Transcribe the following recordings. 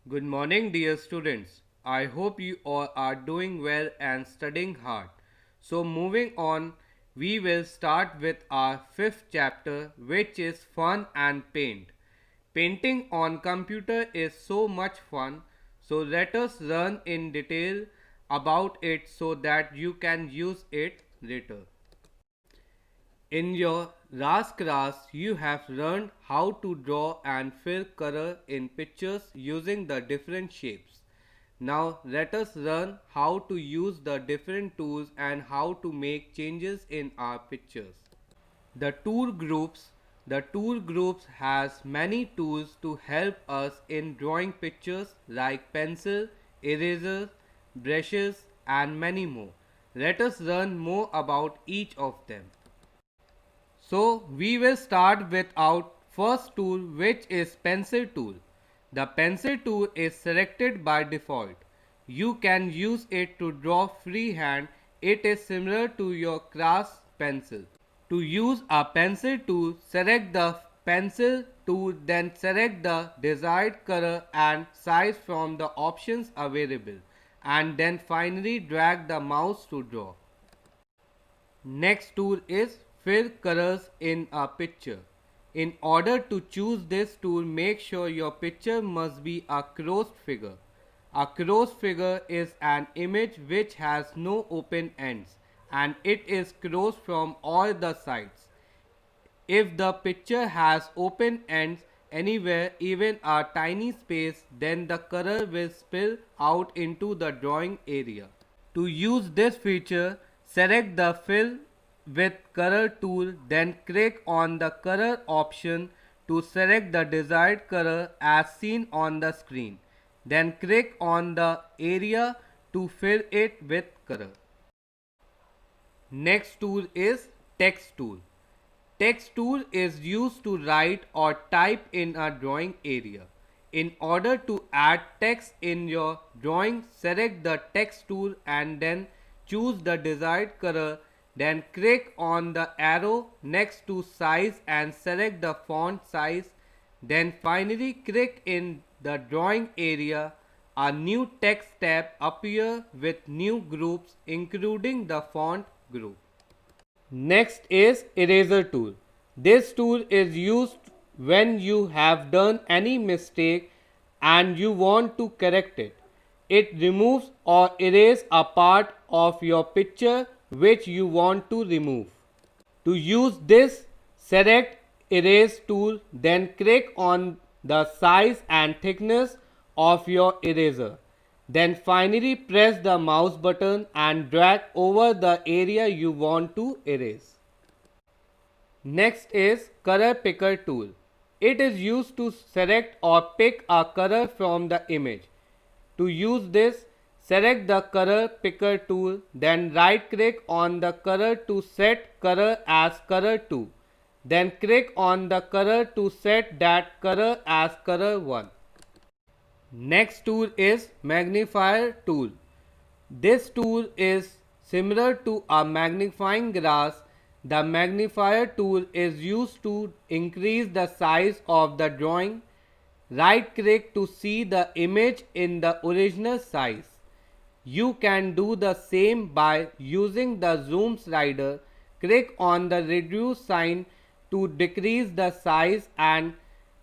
Good morning, dear students. I hope you all are doing well and studying hard. So, moving on, we will start with our fifth chapter, which is fun and paint. Painting on computer is so much fun, so let us learn in detail about it so that you can use it later. In your last class, you have learned how to draw and fill color in pictures using the different shapes. Now let us learn how to use the different tools and how to make changes in our pictures. The tool groups. The tool groups has many tools to help us in drawing pictures like pencil, erasers, brushes and many more. Let us learn more about each of them. So we will start with our first tool, which is pencil tool. The pencil tool is selected by default. You can use it to draw freehand. It is similar to your class pencil. To use a pencil tool, select the pencil tool, then select the desired color and size from the options available, and then finally drag the mouse to draw. Next tool is fill colors in a picture. In order to choose this tool, make sure your picture must be a closed figure. A closed figure is an image which has no open ends and it is closed from all the sides. If the picture has open ends anywhere, even a tiny space, then the color will spill out into the drawing area. To use this feature, select the fill with color tool, then click on the color option to select the desired color as seen on the screen. Then click on the area to fill it with color. Next tool is text tool. Text tool is used to write or type in a drawing area. In order to add text in your drawing, select the text tool and then choose the desired color. Then click on the arrow next to size and select the font size. Then finally click in the drawing area. A new text tab appears with new groups including the font group. Next is eraser tool. This tool is used when you have done any mistake and you want to correct it. It removes or erases a part of your picture which you want to remove. To use this, select erase tool, then click on the size and thickness of your eraser. Then finally press the mouse button and drag over the area you want to erase. Next is color picker tool. It is used to select or pick a color from the image. To use this, select the color picker tool, then right click on the color to set color as color 2. Then click on the color to set that color as color 1. Next tool is magnifier tool. This tool is similar to a magnifying glass. The magnifier tool is used to increase the size of the drawing. Right click to see the image in the original size. You can do the same by using the zoom slider. Click on the reduce sign to decrease the size and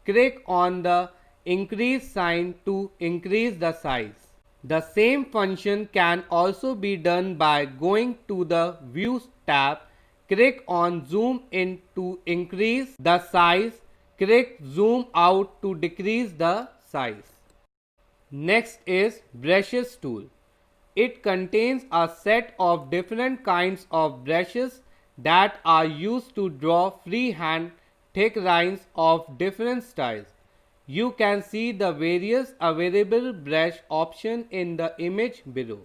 click on the increase sign to increase the size. The same function can also be done by going to the View tab, click on Zoom in to increase the size, click Zoom out to decrease the size. Next is Brushes tool. It contains a set of different kinds of brushes that are used to draw freehand thick lines of different styles. You can see the various available brush options in the image below.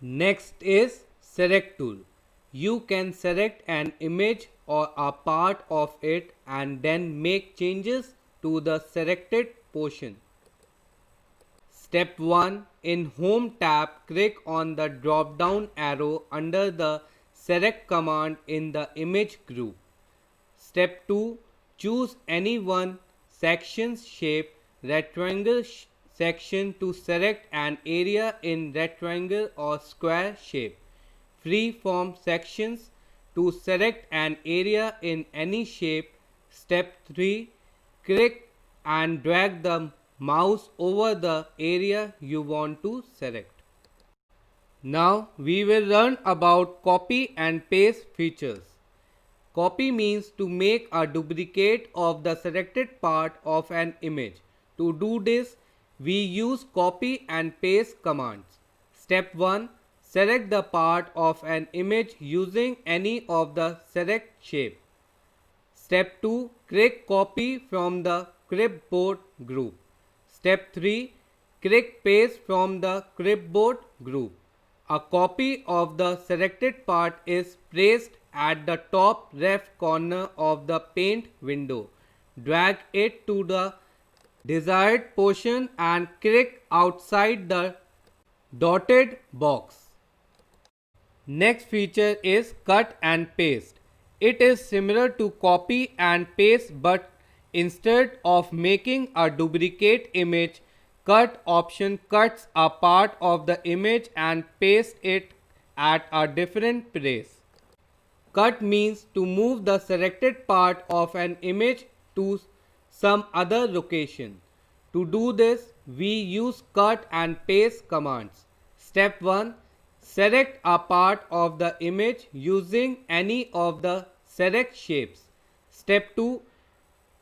Next is Select tool. You can select an image or a part of it and then make changes to the selected portion. Step 1. In Home tab, click on the drop down arrow under the Select command in the image group. Step 2. Choose any one section's shape, rectangle section to select an area in rectangle or square shape. Free-form sections to select an area in any shape. Step 3. Click and drag the mouse over the area you want to select. Now we will learn about copy and paste features. Copy means to make a duplicate of the selected part of an image. To do this, we use copy and paste commands. Step 1. Select the part of an image using any of the select shape. Step 2. Click copy from the clipboard group. Step 3. Click paste from the clipboard group. A copy of the selected part is placed at the top left corner of the paint window. Drag it to the desired portion and click outside the dotted box. Next feature is cut and paste. It is similar to copy and paste, but instead of making a duplicate image, cut option cuts a part of the image and paste it at a different place. Cut means to move the selected part of an image to some other location. To do this, we use cut and paste commands. Step 1. Select a part of the image using any of the select shapes. Step 2.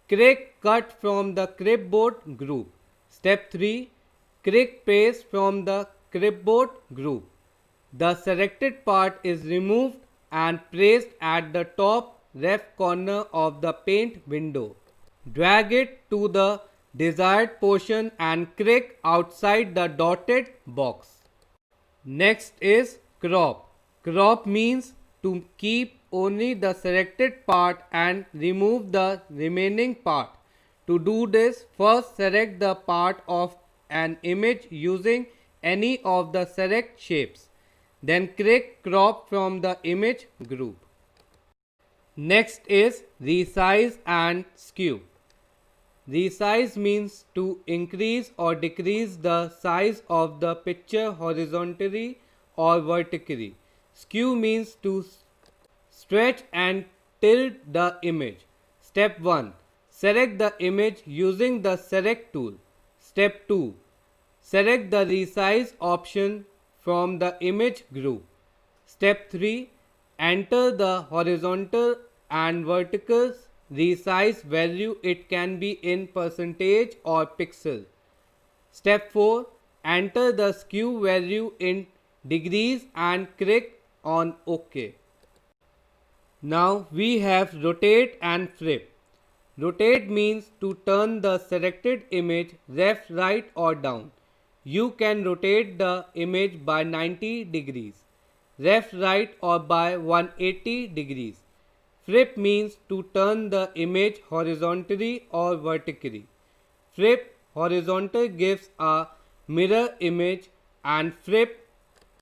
Click cut from the clipboard group. Step 3. Click paste from the clipboard group. The selected part is removed and placed at the top left corner of the paint window. Drag it to the desired portion and click outside the dotted box. Next is crop. Crop means to keep only the selected part and remove the remaining part. To do this, first select the part of an image using any of the select shapes. Then click crop from the image group. Next is resize and skew. Resize means to increase or decrease the size of the picture horizontally or vertically. Skew means to stretch and tilt the image. Step 1. Select the image using the select tool. Step 2. Select the resize option from the image group. Step 3. Enter the horizontal and vertical resize value. It can be in percentage or pixel. Step 4. Enter the skew value in degrees and click on OK. Now we have rotate and flip. Rotate means to turn the selected image left, right or down. You can rotate the image by 90 degrees, left, right or by 180 degrees. Flip means to turn the image horizontally or vertically. Flip horizontal gives a mirror image and flip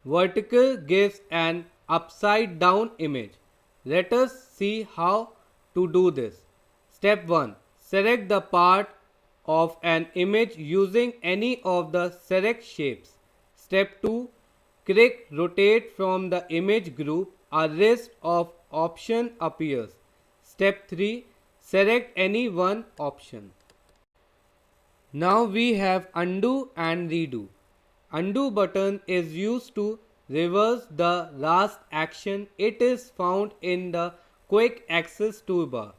vertical gives an upside down image. Let us see how to do this. Step 1. Select the part of an image using any of the select shapes. Step 2. Click rotate from the image group. A list of options appears. Step 3. Select any one option. Now we have undo and redo. Undo button is used to reverse the last action. It is found in the quick access toolbar.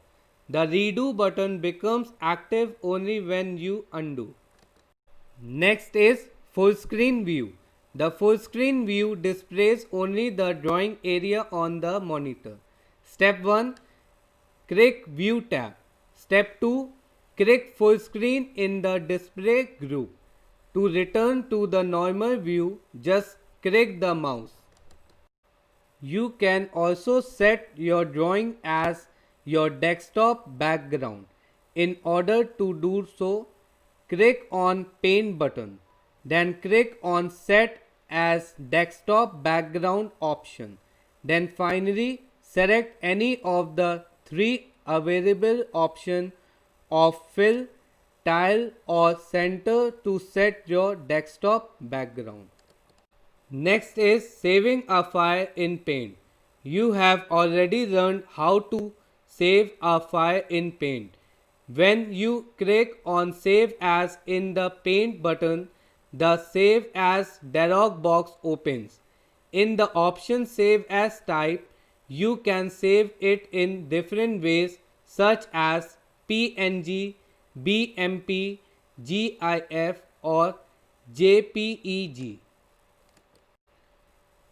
The redo button becomes active only when you undo. Next is full screen view. The full screen view displays only the drawing area on the monitor. Step 1. Click View tab. Step 2. Click full screen in the display group. To return to the normal view, just click the mouse. You can also set your drawing as your desktop background. In order to do so, click on Paint button. Then click on Set as Desktop Background option. Then finally select any of the three available options of Fill, tile or center to set your desktop background. Next is saving a file in Paint. You have already learned how to save a file in Paint. When you click on Save As in the Paint button, the Save As dialog box opens. In the option Save As type, you can save it in different ways such as PNG, BMP, GIF or JPEG.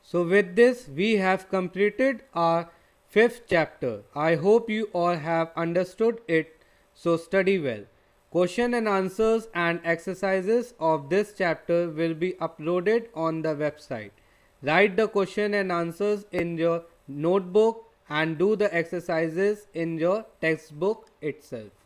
So with this we have completed our fifth chapter. I hope you all have understood it, so study well. Question and answers and exercises of this chapter will be uploaded on the website. Write the question and answers in your notebook and do the exercises in your textbook itself.